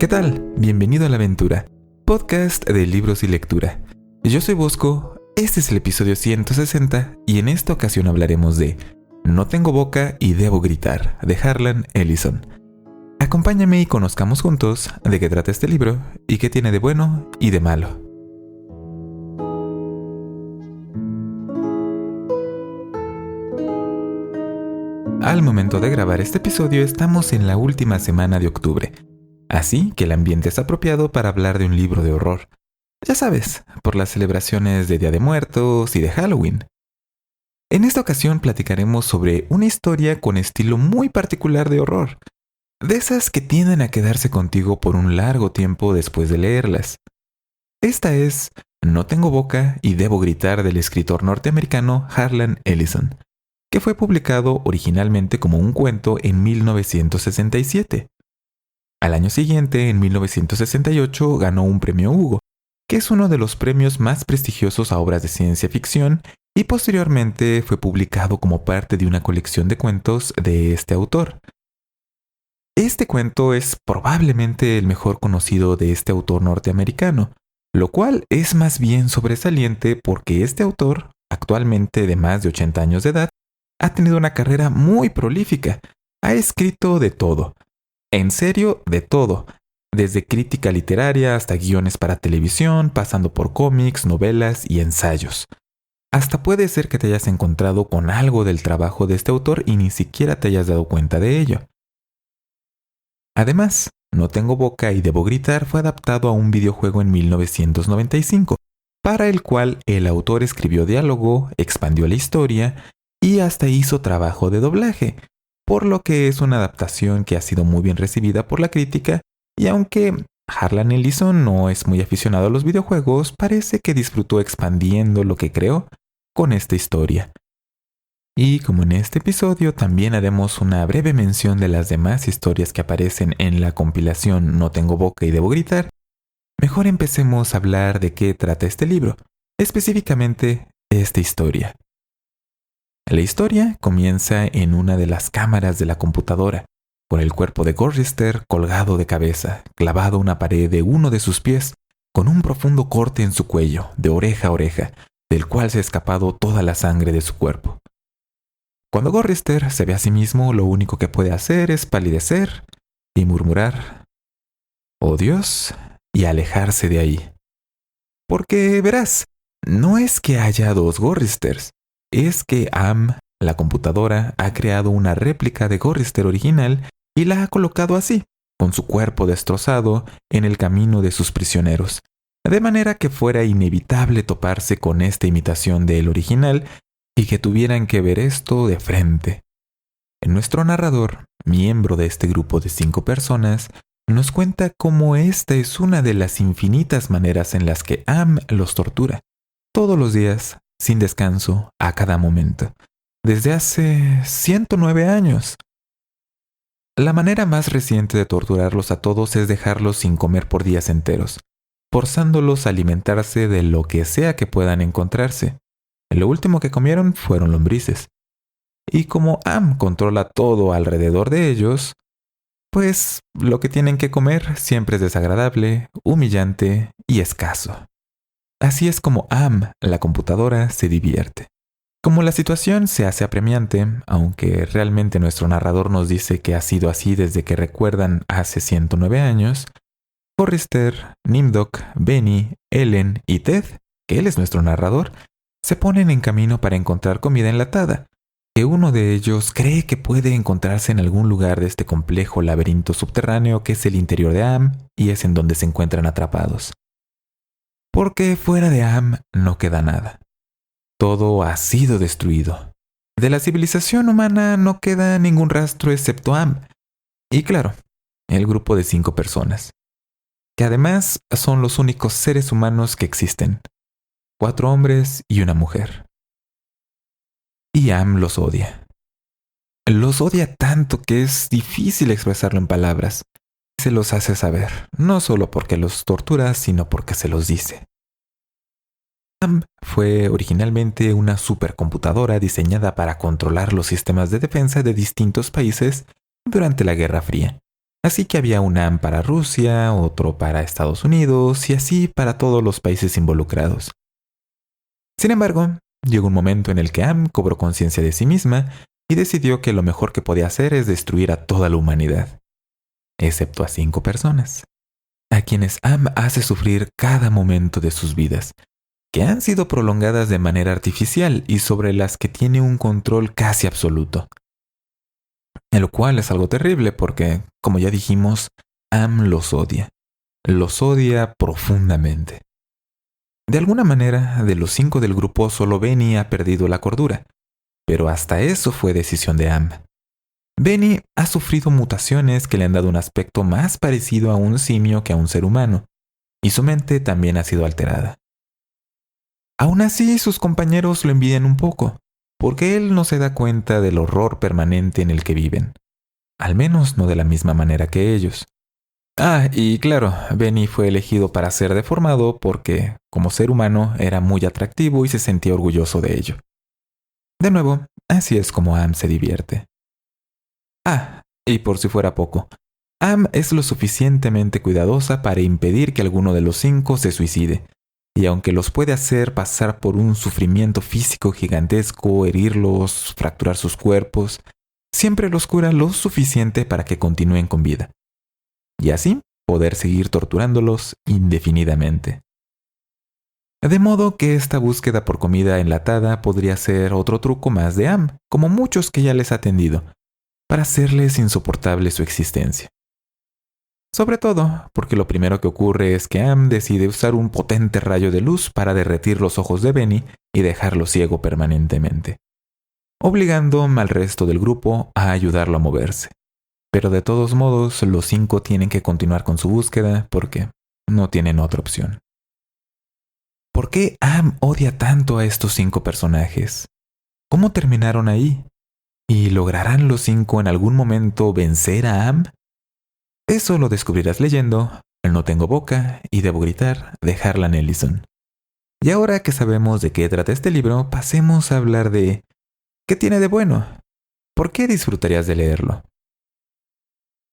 ¿Qué tal? Bienvenido a La Aventura, podcast de libros y lectura. Yo soy Bosco, este es el episodio 160 y en esta ocasión hablaremos de No tengo boca y debo gritar, de Harlan Ellison. Acompáñame y conozcamos juntos de qué trata este libro y qué tiene de bueno y de malo. Al momento de grabar este episodio estamos en la última semana de octubre, así que el ambiente es apropiado para hablar de un libro de horror. Ya sabes, por las celebraciones de Día de Muertos y de Halloween. En esta ocasión platicaremos sobre una historia con estilo muy particular de horror, de esas que tienden a quedarse contigo por un largo tiempo después de leerlas. Esta es No tengo boca y debo gritar del escritor norteamericano Harlan Ellison, que fue publicado originalmente como un cuento en 1967. Al año siguiente, en 1968, ganó un premio Hugo, que es uno de los premios más prestigiosos a obras de ciencia ficción, y posteriormente fue publicado como parte de una colección de cuentos de este autor. Este cuento es probablemente el mejor conocido de este autor norteamericano, lo cual es más bien sobresaliente porque este autor, actualmente de más de 80 años de edad, ha tenido una carrera muy prolífica. Ha escrito de todo. En serio, de todo. Desde crítica literaria hasta guiones para televisión, pasando por cómics, novelas y ensayos. Hasta puede ser que te hayas encontrado con algo del trabajo de este autor y ni siquiera te hayas dado cuenta de ello. Además, No tengo boca y debo gritar fue adaptado a un videojuego en 1995, para el cual el autor escribió diálogo, expandió la historia y hasta hizo trabajo de doblaje, por lo que es una adaptación que ha sido muy bien recibida por la crítica, y aunque Harlan Ellison no es muy aficionado a los videojuegos, parece que disfrutó expandiendo lo que creó con esta historia. Y como en este episodio también haremos una breve mención de las demás historias que aparecen en la compilación No tengo boca y debo gritar, mejor empecemos a hablar de qué trata este libro, específicamente esta historia. La historia comienza en una de las cámaras de la computadora, con el cuerpo de Gorrister colgado de cabeza, clavado a una pared de uno de sus pies, con un profundo corte en su cuello, de oreja a oreja, del cual se ha escapado toda la sangre de su cuerpo. Cuando Gorrister se ve a sí mismo, lo único que puede hacer es palidecer y murmurar «Oh Dios», y alejarse de ahí. Porque verás, no es que haya dos Gorristers, es que la computadora, ha creado una réplica de Gorrister original y la ha colocado así, con su cuerpo destrozado, en el camino de sus prisioneros, de manera que fuera inevitable toparse con esta imitación del original y que tuvieran que ver esto de frente. Nuestro narrador, miembro de este grupo de 5 personas, nos cuenta cómo esta es una de las infinitas maneras en las que los tortura, todos los días, sin descanso, a cada momento, desde hace 109 años. La manera más reciente de torturarlos a todos es dejarlos sin comer por días enteros, forzándolos a alimentarse de lo que sea que puedan encontrarse. Lo último que comieron fueron lombrices. Y como controla todo alrededor de ellos, pues lo que tienen que comer siempre es desagradable, humillante y escaso. Así es como la computadora, se divierte. Como la situación se hace apremiante, aunque realmente nuestro narrador nos dice que ha sido así desde que recuerdan hace 109 años, Gorrister, Nimdok, Benny, Ellen y Ted, que él es nuestro narrador, se ponen en camino para encontrar comida enlatada, que uno de ellos cree que puede encontrarse en algún lugar de este complejo laberinto subterráneo que es el interior de y es en donde se encuentran atrapados. Porque fuera de no queda nada. Todo ha sido destruido. De la civilización humana no queda ningún rastro excepto y claro, el grupo de 5 personas, que además son los únicos seres humanos que existen. 4 hombres y una mujer. Y los odia. Los odia tanto que es difícil expresarlo en palabras. Se los hace saber, no solo porque los tortura, sino porque se los dice. Fue originalmente una supercomputadora diseñada para controlar los sistemas de defensa de distintos países durante la Guerra Fría. Así que había un Am para Rusia, otro para Estados Unidos y así para todos los países involucrados. Sin embargo, llegó un momento en el que Am cobró conciencia de sí misma y decidió que lo mejor que podía hacer es destruir a toda la humanidad, excepto a 5 personas, a quienes Am hace sufrir cada momento de sus vidas, que han sido prolongadas de manera artificial y sobre las que tiene un control casi absoluto. En lo cual es algo terrible porque, como ya dijimos, Am los odia profundamente. De alguna manera, de los 5 del grupo solo Benny ha perdido la cordura, pero hasta eso fue decisión de Am. Benny ha sufrido mutaciones que le han dado un aspecto más parecido a un simio que a un ser humano, y su mente también ha sido alterada. Aún así, sus compañeros lo envidian un poco, porque él no se da cuenta del horror permanente en el que viven, al menos no de la misma manera que ellos. Y claro, Benny fue elegido para ser deformado porque, como ser humano, era muy atractivo y se sentía orgulloso de ello. De nuevo, así es como Am se divierte. Y por si fuera poco, Am es lo suficientemente cuidadosa para impedir que alguno de los 5 se suicide, y aunque los puede hacer pasar por un sufrimiento físico gigantesco, herirlos, fracturar sus cuerpos, siempre los cura lo suficiente para que continúen con vida. Y así poder seguir torturándolos indefinidamente. De modo que esta búsqueda por comida enlatada podría ser otro truco más de Am, como muchos que ya les ha tendido, para hacerles insoportable su existencia. Sobre todo porque lo primero que ocurre es que Am decide usar un potente rayo de luz para derretir los ojos de Benny y dejarlo ciego permanentemente, obligando al resto del grupo a ayudarlo a moverse. Pero de todos modos, los 5 tienen que continuar con su búsqueda porque no tienen otra opción. ¿Por qué Am odia tanto a estos 5 personajes? ¿Cómo terminaron ahí? ¿Y lograrán los 5 en algún momento vencer a Am? Eso lo descubrirás leyendo El No Tengo Boca y Debo Gritar de Harlan Ellison. Y ahora que sabemos de qué trata este libro, pasemos a hablar de ¿qué tiene de bueno? ¿Por qué disfrutarías de leerlo?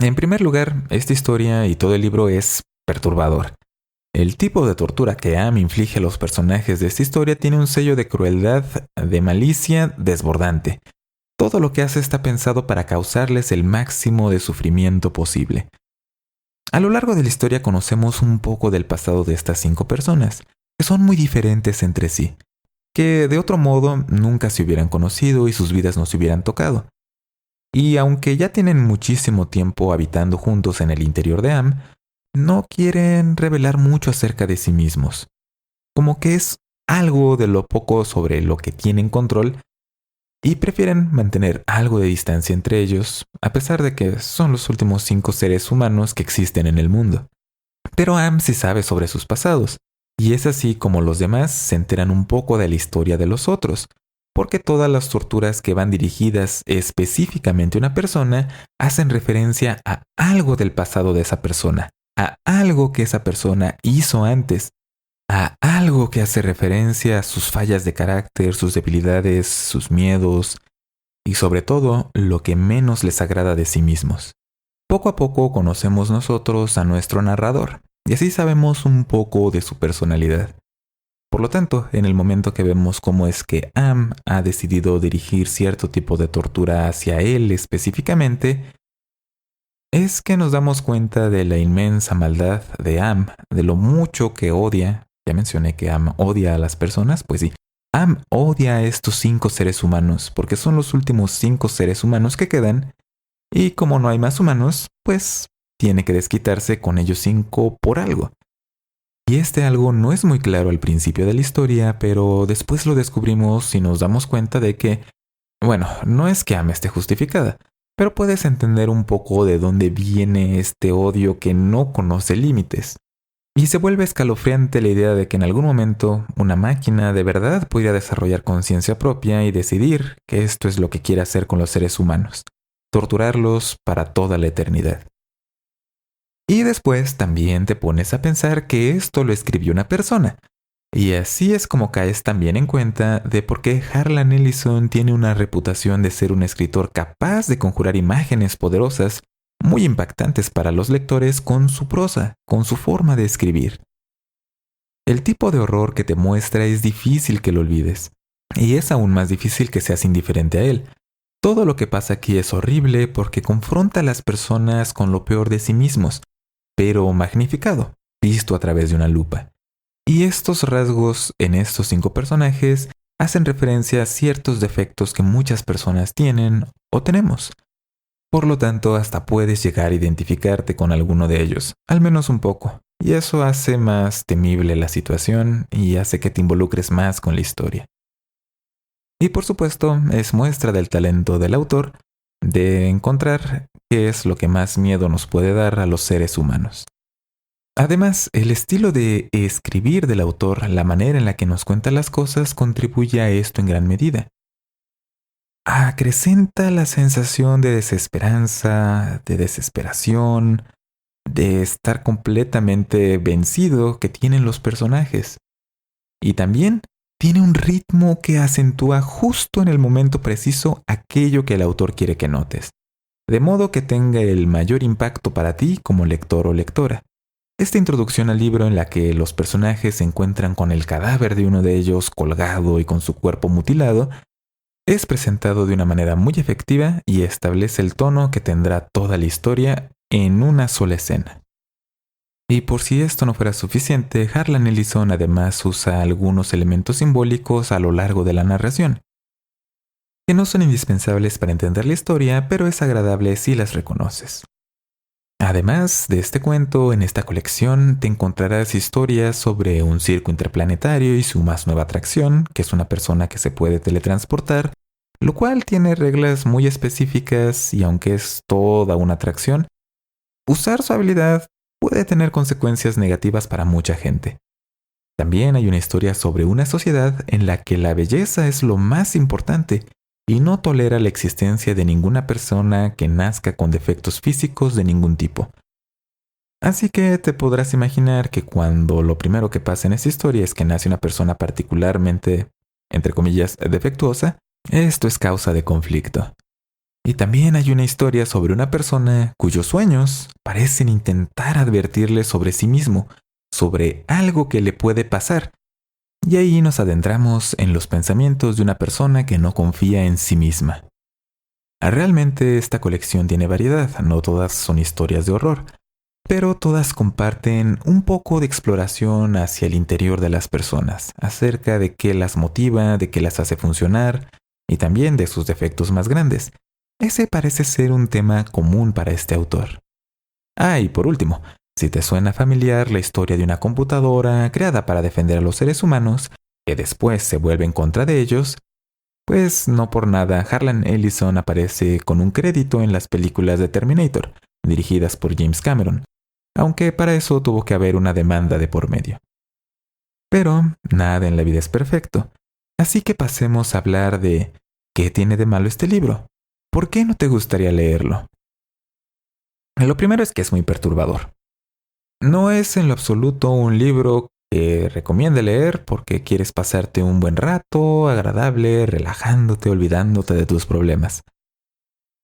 En primer lugar, esta historia y todo el libro es perturbador. El tipo de tortura que Am inflige a los personajes de esta historia tiene un sello de crueldad, de malicia desbordante. Todo lo que hace está pensado para causarles el máximo de sufrimiento posible. A lo largo de la historia conocemos un poco del pasado de estas 5 personas, que son muy diferentes entre sí, que de otro modo nunca se hubieran conocido y sus vidas no se hubieran tocado. Y aunque ya tienen muchísimo tiempo habitando juntos en el interior de Am, no quieren revelar mucho acerca de sí mismos. Como que es algo de lo poco sobre lo que tienen control y prefieren mantener algo de distancia entre ellos, a pesar de que son los últimos 5 seres humanos que existen en el mundo. Pero Am sí sabe sobre sus pasados, y es así como los demás se enteran un poco de la historia de los otros, porque todas las torturas que van dirigidas específicamente a una persona hacen referencia a algo del pasado de esa persona, a algo que esa persona hizo antes, a algo que hace referencia a sus fallas de carácter, sus debilidades, sus miedos y sobre todo lo que menos les agrada de sí mismos. Poco a poco conocemos nosotros a nuestro narrador y así sabemos un poco de su personalidad. Por lo tanto, en el momento que vemos cómo es que Am ha decidido dirigir cierto tipo de tortura hacia él específicamente, es que nos damos cuenta de la inmensa maldad de Am, de lo mucho que odia. Ya mencioné que Am odia a las personas, pues sí. Am odia a estos 5 seres humanos porque son los últimos 5 seres humanos que quedan y como no hay más humanos, pues tiene que desquitarse con ellos 5 por algo. Y este algo no es muy claro al principio de la historia, pero después lo descubrimos y nos damos cuenta de que, bueno, no es que Am esté justificada, pero puedes entender un poco de dónde viene este odio que no conoce límites. Y se vuelve escalofriante la idea de que en algún momento una máquina de verdad podría desarrollar conciencia propia y decidir que esto es lo que quiere hacer con los seres humanos, torturarlos para toda la eternidad. Y después también te pones a pensar que esto lo escribió una persona. Y así es como caes también en cuenta de por qué Harlan Ellison tiene una reputación de ser un escritor capaz de conjurar imágenes poderosas muy impactantes para los lectores con su prosa, con su forma de escribir. El tipo de horror que te muestra es difícil que lo olvides, y es aún más difícil que seas indiferente a él. Todo lo que pasa aquí es horrible porque confronta a las personas con lo peor de sí mismos, pero magnificado, visto a través de una lupa. Y estos rasgos en estos 5 personajes hacen referencia a ciertos defectos que muchas personas tienen o tenemos. Por lo tanto, hasta puedes llegar a identificarte con alguno de ellos, al menos un poco, y eso hace más temible la situación y hace que te involucres más con la historia. Y por supuesto, es muestra del talento del autor de encontrar qué es lo que más miedo nos puede dar a los seres humanos. Además, el estilo de escribir del autor, la manera en la que nos cuenta las cosas, contribuye a esto en gran medida. Acrecenta la sensación de desesperanza, de desesperación, de estar completamente vencido que tienen los personajes. Y también tiene un ritmo que acentúa justo en el momento preciso aquello que el autor quiere que notes, de modo que tenga el mayor impacto para ti como lector o lectora. Esta introducción al libro en la que los personajes se encuentran con el cadáver de uno de ellos colgado y con su cuerpo mutilado, es presentado de una manera muy efectiva y establece el tono que tendrá toda la historia en una sola escena. Y por si esto no fuera suficiente, Harlan Ellison además usa algunos elementos simbólicos a lo largo de la narración, que no son indispensables para entender la historia, pero es agradable si las reconoces. Además de este cuento, en esta colección te encontrarás historias sobre un circo interplanetario y su más nueva atracción, que es una persona que se puede teletransportar, lo cual tiene reglas muy específicas y aunque es toda una atracción, usar su habilidad puede tener consecuencias negativas para mucha gente. También hay una historia sobre una sociedad en la que la belleza es lo más importante y no tolera la existencia de ninguna persona que nazca con defectos físicos de ningún tipo. Así que te podrás imaginar que cuando lo primero que pasa en esta historia es que nace una persona particularmente, entre comillas, defectuosa, esto es causa de conflicto. Y también hay una historia sobre una persona cuyos sueños parecen intentar advertirle sobre sí mismo, sobre algo que le puede pasar. Y ahí nos adentramos en los pensamientos de una persona que no confía en sí misma. Realmente esta colección tiene variedad, no todas son historias de horror, pero todas comparten un poco de exploración hacia el interior de las personas, acerca de qué las motiva, de qué las hace funcionar, y también de sus defectos más grandes. Ese parece ser un tema común para este autor. Y por último, si te suena familiar la historia de una computadora creada para defender a los seres humanos, que después se vuelve en contra de ellos, pues no por nada Harlan Ellison aparece con un crédito en las películas de Terminator, dirigidas por James Cameron, aunque para eso tuvo que haber una demanda de por medio. Pero nada en la vida es perfecto, así que pasemos a hablar de ¿qué tiene de malo este libro? ¿Por qué no te gustaría leerlo? Lo primero es que es muy perturbador. No es en lo absoluto un libro que recomiende leer porque quieres pasarte un buen rato, agradable, relajándote, olvidándote de tus problemas.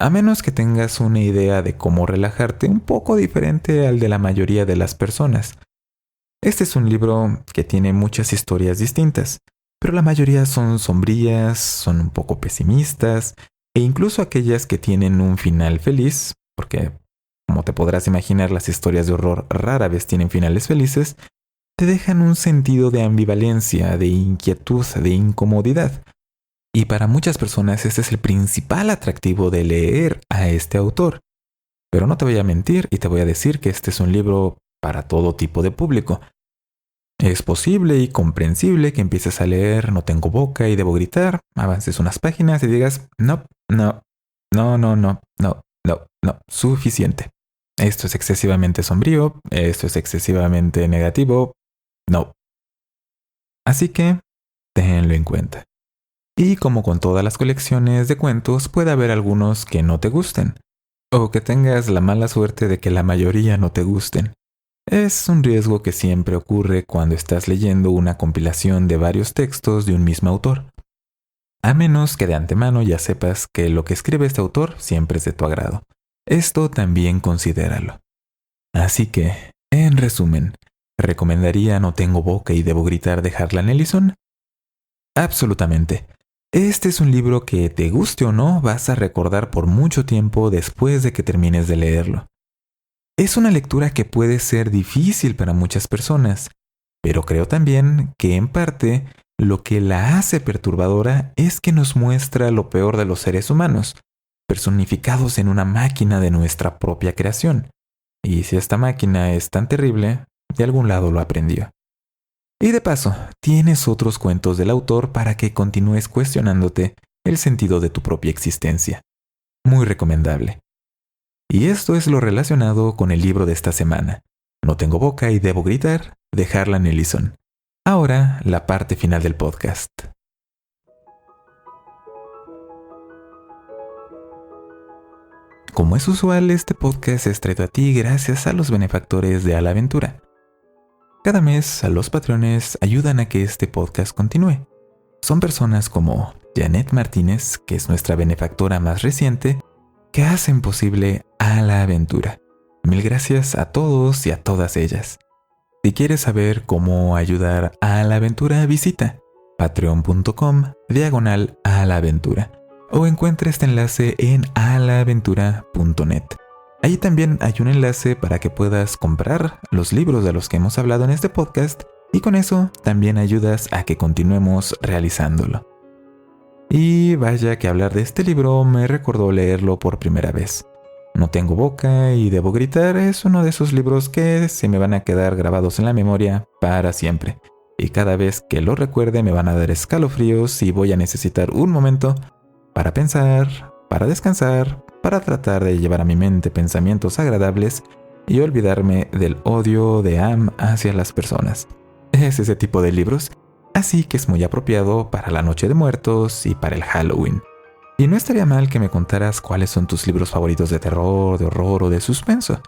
A menos que tengas una idea de cómo relajarte un poco diferente al de la mayoría de las personas. Este es un libro que tiene muchas historias distintas, pero la mayoría son sombrías, son un poco pesimistas, e incluso aquellas que tienen un final feliz, porque, como te podrás imaginar, las historias de horror rara vez tienen finales felices, te dejan un sentido de ambivalencia, de inquietud, de incomodidad. Y para muchas personas este es el principal atractivo de leer a este autor. Pero no te voy a mentir y te voy a decir que este es un libro para todo tipo de público. Es posible y comprensible que empieces a leer No tengo boca y debo gritar, avances unas páginas y digas, no, suficiente. Esto es excesivamente sombrío, esto es excesivamente negativo, no. Así que, tenlo en cuenta. Y como con todas las colecciones de cuentos, puede haber algunos que no te gusten, o que tengas la mala suerte de que la mayoría no te gusten. Es un riesgo que siempre ocurre cuando estás leyendo una compilación de varios textos de un mismo autor. A menos que de antemano ya sepas que lo que escribe este autor siempre es de tu agrado. esto también considéralo. Así que, en resumen, ¿recomendaría No tengo boca y debo gritar de Harlan Ellison? Absolutamente. Este es un libro que, te guste o no, vas a recordar por mucho tiempo después de que termines de leerlo. Es una lectura que puede ser difícil para muchas personas, pero creo también que en parte lo que la hace perturbadora es que nos muestra lo peor de los seres humanos, personificados en una máquina de nuestra propia creación. Y si esta máquina es tan terrible, de algún lado lo aprendió. Y de paso, tienes otros cuentos del autor para que continúes cuestionándote el sentido de tu propia existencia. Muy recomendable. Y esto es lo relacionado con el libro de esta semana, No tengo boca y debo gritar, de Harlan Ellison. Ahora, la parte final del podcast. Como es usual, este podcast es traído a ti gracias a los benefactores de A la Aventura. Cada mes, los patrones ayudan a que este podcast continúe. Son personas como Janet Martínez, que es nuestra benefactora más reciente, que hacen posible A la Aventura. Mil gracias a todos y a todas ellas. Si quieres saber cómo ayudar a la aventura, visita patreon.com/A la Aventura o encuentra este enlace en alaaventura.net. Ahí también hay un enlace para que puedas comprar los libros de los que hemos hablado en este podcast y con eso también ayudas a que continuemos realizándolo. Y vaya que hablar de este libro me recordó leerlo por primera vez. No tengo boca y debo gritar es uno de esos libros que se me van a quedar grabados en la memoria para siempre. Y cada vez que lo recuerde me van a dar escalofríos y voy a necesitar un momento para pensar, para descansar, para tratar de llevar a mi mente pensamientos agradables y olvidarme del odio de Am hacia las personas. Es ese tipo de libros, así que es muy apropiado para la Noche de Muertos y para el Halloween. Y no estaría mal que me contaras cuáles son tus libros favoritos de terror, de horror o de suspenso.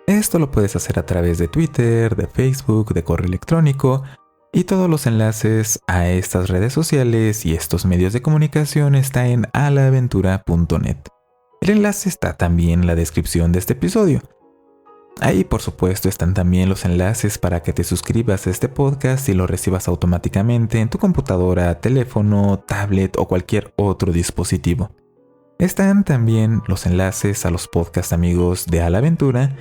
Esto lo puedes hacer a través de Twitter, de Facebook, de correo electrónico, y todos los enlaces a estas redes sociales y estos medios de comunicación está en alaaventura.net. El enlace está también en la descripción de este episodio. Ahí, por supuesto, están también los enlaces para que te suscribas a este podcast y lo recibas automáticamente en tu computadora, teléfono, tablet o cualquier otro dispositivo. Están también los enlaces a los podcasts amigos de A la Aventura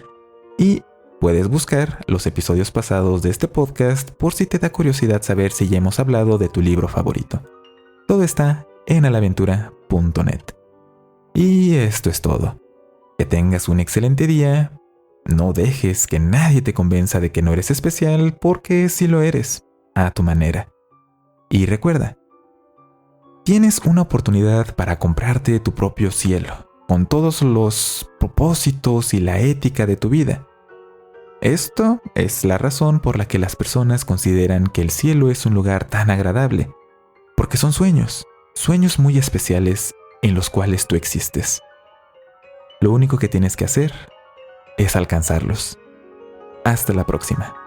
y puedes buscar los episodios pasados de este podcast por si te da curiosidad saber si ya hemos hablado de tu libro favorito. Todo está en alaaventura.net. Y esto es todo. Que tengas un excelente día. No dejes que nadie te convenza de que no eres especial, porque sí lo eres, a tu manera. Y recuerda, tienes una oportunidad para comprarte tu propio cielo, con todos los propósitos y la ética de tu vida. Esto es la razón por la que las personas consideran que el cielo es un lugar tan agradable, porque son sueños muy especiales en los cuales tú existes. Lo único que tienes que hacer es alcanzarlos. Hasta la próxima.